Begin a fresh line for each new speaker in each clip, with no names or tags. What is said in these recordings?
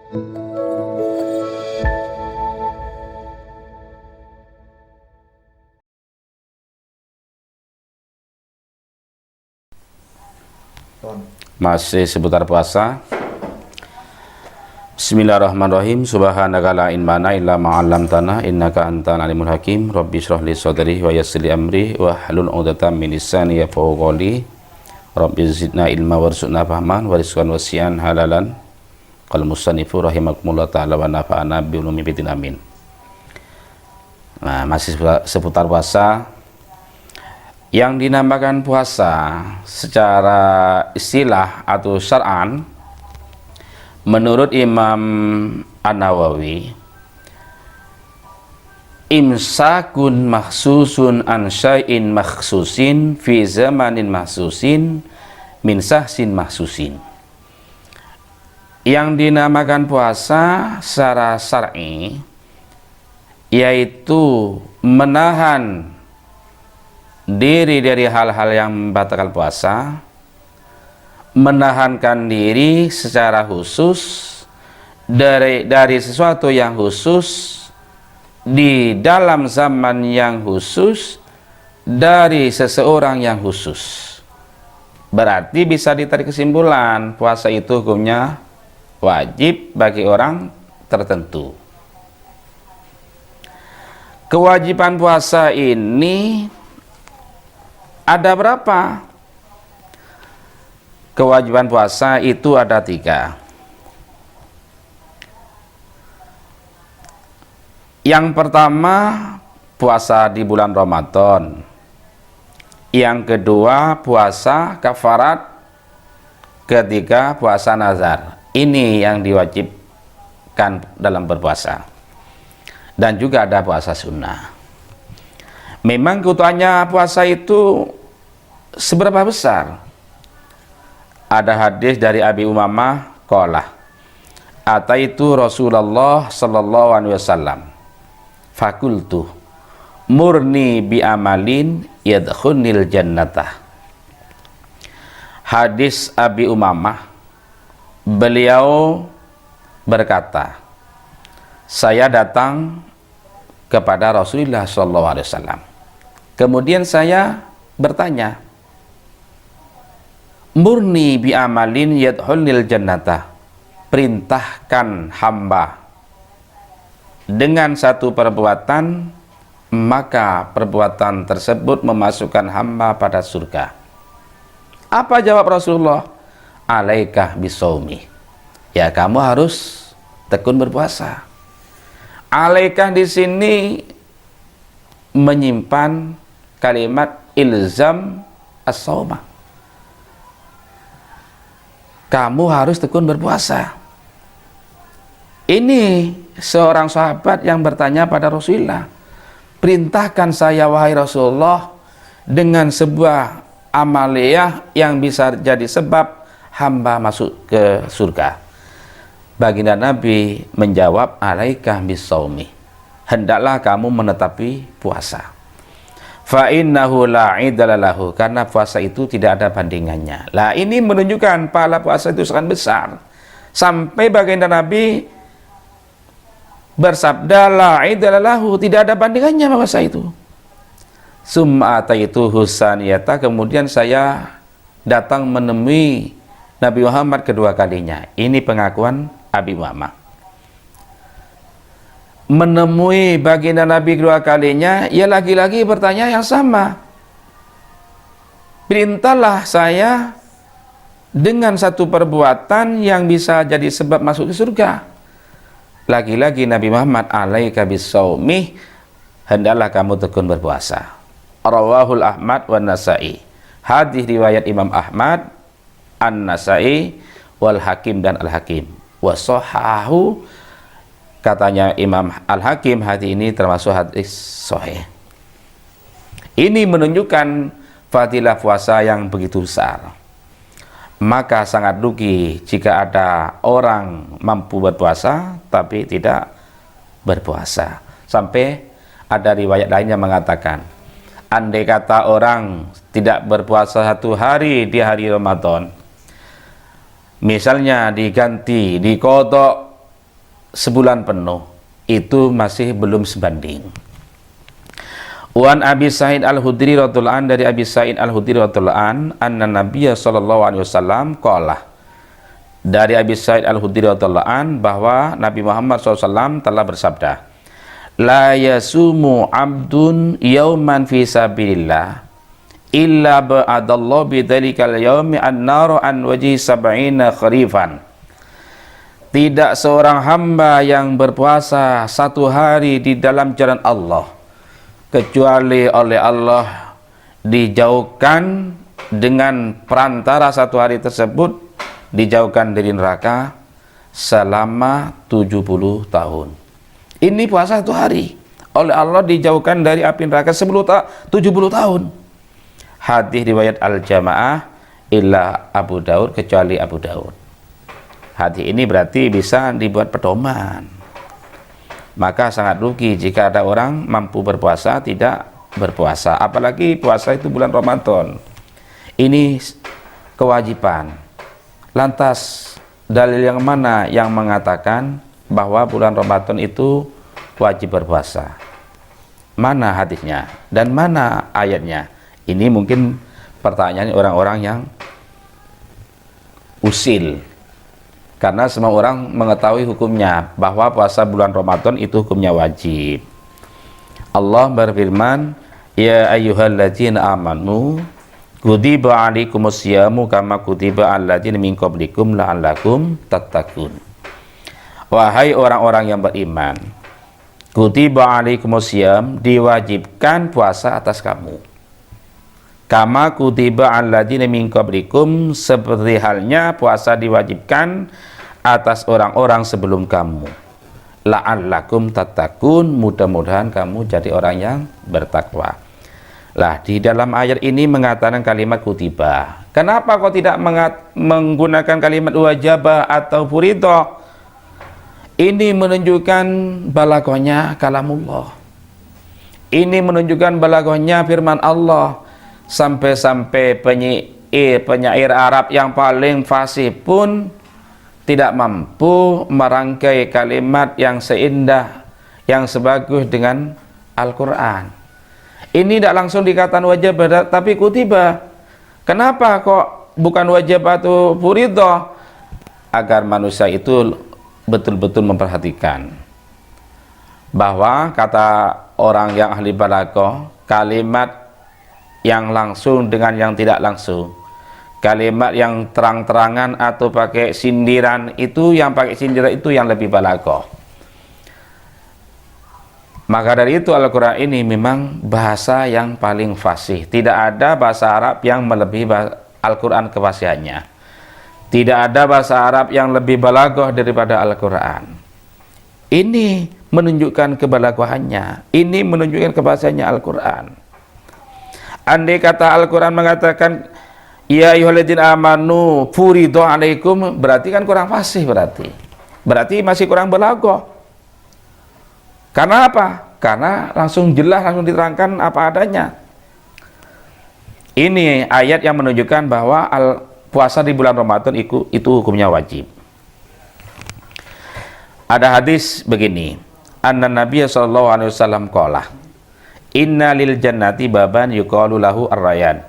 Masih seputar puasa. Bismillahirrahmanirrahim. Subhanaka la ilma lana illa ma 'allamtana innaka antal alimul hakim. Rabbi shrah li sadri wa yassir li amri wa hlul 'uqdatam min lisani yafqahu qawli. Rabbi zidna ilma warzuqna fahman warizqan wasi'an halalan. Qal musannifu rahimakumullah ta'ala wa nafa'ana bi ulumi bidin amin. Nah, masih seputar puasa. Yang dinamakan puasa secara istilah atau syar'an menurut Imam An-Nawawi, imsakun makhsusun an syai'in makhsusin fi zamanin makhsusin min sahsin makhsusin. Yang dinamakan puasa secara syar'i yaitu menahan diri dari hal-hal yang membatalkan puasa, menahankan diri secara khusus dari sesuatu yang khusus di dalam zaman yang khusus dari seseorang yang khusus. Berarti bisa ditarik kesimpulan puasa itu hukumnya wajib bagi orang tertentu. Kewajiban puasa ini ada berapa? Kewajiban puasa itu ada 3. Yang pertama, puasa di bulan Ramadan. Yang kedua, puasa kafarat. Ketiga, puasa nazar. Ini yang diwajibkan dalam berpuasa. Dan juga ada puasa sunnah. Memang keutamaan puasa itu seberapa besar? Ada hadis dari Abi Umamah qala ataitu Rasulullah sallallahu alaihi wasallam fakultu murni bi amalin yadkhulnil jannata. Hadis Abi Umamah, beliau berkata, saya datang kepada Rasulullah sallallahu alaihi wasallam. Kemudian saya bertanya, murni bi amalin yadkhulnil jannata, perintahkan hamba dengan satu perbuatan, maka perbuatan tersebut memasukkan hamba pada surga. Apa jawab Rasulullah? Alaika bisaumi, ya kamu harus tekun berpuasa. Alaika di sini menyimpan kalimat ilzam as-sauma. Kamu harus tekun berpuasa. Ini seorang sahabat yang bertanya pada Rasulullah, perintahkan saya wahai Rasulullah dengan sebuah amaliyah yang bisa jadi sebab hamba masuk ke surga. Baginda Nabi menjawab, alaika bisaumi, hendaklah kamu menetapi puasa. Fa innahu la idala lahu, karena puasa itu tidak ada bandingannya. Lah ini menunjukkan pahala puasa itu sangat besar. Sampai baginda Nabi bersabda, la idala lahu, tidak ada bandingannya puasa itu. Summa ataitu husaniyata, kemudian saya datang menemui Nabi Muhammad kedua kalinya. Ini pengakuan Abi Umamah. Menemui baginda Nabi kedua kalinya, ia lagi-lagi bertanya yang sama. Perintahlah saya dengan satu perbuatan yang bisa jadi sebab masuk ke surga. Lagi-lagi Nabi Muhammad, alaika bisaumi, hendaklah kamu tekun berpuasa. Rawahul Ahmad wa Nasai. Hadis riwayat Imam Ahmad, An-Nasai, wal Hakim dan Al-Hakim. Wa sahahu, katanya Imam Al-Hakim, hadis ini termasuk hadis sahih. Ini menunjukkan fadilah puasa yang begitu besar. Maka sangat rugi jika ada orang mampu berpuasa tapi tidak berpuasa. Sampai ada riwayat lainnya mengatakan, andai kata orang tidak berpuasa 1 hari di hari Ramadan, misalnya diganti, dikodok sebulan penuh, itu masih belum sebanding. Wan Abi Sa'id Al-Khudri radhiyallahu an, dari Abi Sa'id Al-Khudri radhiyallahu an, anna Nabiyya sallallahu alaihi wasallam qala, dari Abi Sa'id Al-Khudri radhiyallahu an, bahwa Nabi Muhammad SAW telah bersabda, la yasumu abdun yauman fi sabilillah illa ba'adallahu bidzalikal yaumi an-nar an wajhi sab'ina kharifan. Tidak seorang hamba yang berpuasa satu hari di dalam jalan Allah kecuali oleh Allah dijauhkan dengan perantara satu hari tersebut, dijauhkan dari neraka selama 70 tahun. Ini puasa satu hari, oleh Allah dijauhkan dari api neraka 70 tahun. Hadis riwayat Al-Jamaah illa Abu Daud, kecuali Abu Daud. Hadis ini berarti bisa dibuat pedoman. Maka sangat rugi jika ada orang mampu berpuasa tidak berpuasa, apalagi puasa itu bulan Ramadan. Ini kewajiban. Lantas dalil yang mana yang mengatakan bahwa bulan Ramadan itu wajib berpuasa? Mana hadisnya dan mana ayatnya? Ini mungkin pertanyaan orang-orang yang usil, karena semua orang mengetahui hukumnya bahwa puasa bulan Ramadan itu hukumnya wajib. Allah berfirman, ya ayyuhalladzina amanu kutiba alaikumusyamu kama kutiba alladzina min qablikum la'allakum tattaqun. Wahai orang-orang yang beriman, kutiba alaikumusyamu, diwajibkan puasa atas kamu. Kama kutiba alladzina min qablikum, seperti halnya puasa diwajibkan atas orang-orang sebelum kamu. La'allakum tattaqun, mudah-mudahan kamu jadi orang yang bertakwa. Lah, di dalam ayat ini mengatakan kalimat kutiba. Kenapa kok tidak menggunakan kalimat wajibah atau furidah? Ini menunjukkan balaghahnya kalamullah. Ini menunjukkan balaghahnya firman Allah. Sampai-sampai penyair Arab yang paling fasih pun tidak mampu merangkai kalimat yang seindah, yang sebagus dengan Al-Quran. Ini tidak langsung dikatakan wajib, tapi kutiba. Kenapa kok bukan wajib atau furidah? Agar manusia itu betul-betul memperhatikan bahwa kata orang yang ahli balaghah, kalimat yang langsung dengan yang tidak langsung, kalimat yang terang-terangan atau pakai sindiran, itu yang pakai sindiran itu yang lebih balaghah. Maka dari itu Al-Quran ini memang bahasa yang paling fasih. Tidak ada bahasa Arab yang melebihi Al-Quran kefasihannya. Tidak ada bahasa Arab yang lebih balaghah daripada Al-Quran. Ini menunjukkan kebalaghahannya, ini menunjukkan kefasihannya Al-Quran. Andai kata Al-Quran mengatakan ya ayyuhalladzina amanu furidha alaikum, berarti kan kurang fasih, berarti masih kurang balaghah. Karena apa? Karena langsung jelas, langsung diterangkan apa adanya. Ini ayat yang menunjukkan bahwa puasa di bulan Ramadan itu hukumnya wajib. Ada hadis begini, anna Nabiy sallallahu alaihi wasallam qala, inna lil jannati baban yuqalu lahu ar-rayyan.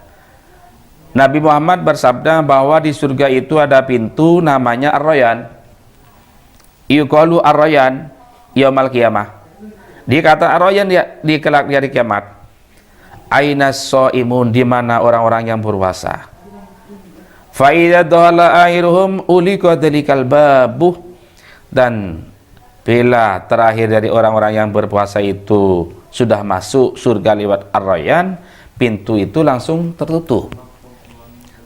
Nabi Muhammad bersabda bahwa di surga itu ada pintu namanya ar-rayyan. Yuqalu ar-rayyan yaumul qiyamah. Dikata ar-rayyan di kelak di hari kiamat. Ainas shaimun, di mana orang-orang yang berpuasa. Fa idza dhala akhiruhum ulika dalikal babu, dan bila terakhir dari orang-orang yang berpuasa itu sudah masuk surga lewat ar-rayyan, pintu itu langsung tertutup.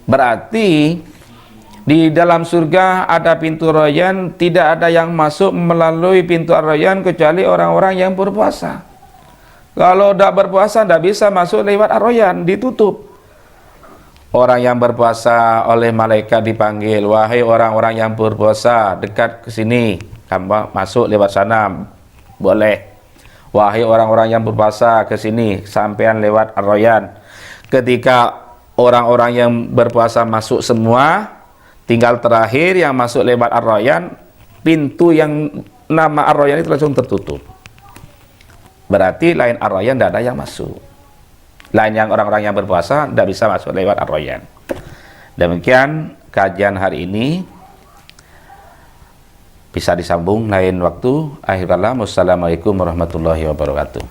Berarti di dalam surga ada pintu rayyan, tidak ada yang masuk melalui pintu ar-rayyan kecuali orang-orang yang berpuasa. Kalau tidak berpuasa tidak bisa masuk lewat ar-rayyan, ditutup. Orang yang berpuasa oleh malaikat dipanggil, wahai orang-orang yang berpuasa, dekat ke sini, kamu masuk lewat sana, boleh. Wahai orang-orang yang berpuasa, ke sini, sampean lewat ar-rayyan. Ketika orang-orang yang berpuasa masuk semua, tinggal terakhir yang masuk lewat ar-rayyan, pintu yang nama Ar-Rayyan itu langsung tertutup. Berarti lain Ar-Rayyan tidak ada yang masuk. Lain yang orang-orang yang berpuasa tidak bisa masuk lewat Ar-Rayyan. Demikian kajian hari ini. Bisa disambung lain waktu. Akhir kalam. Wassalamualaikum warahmatullahi wabarakatuh.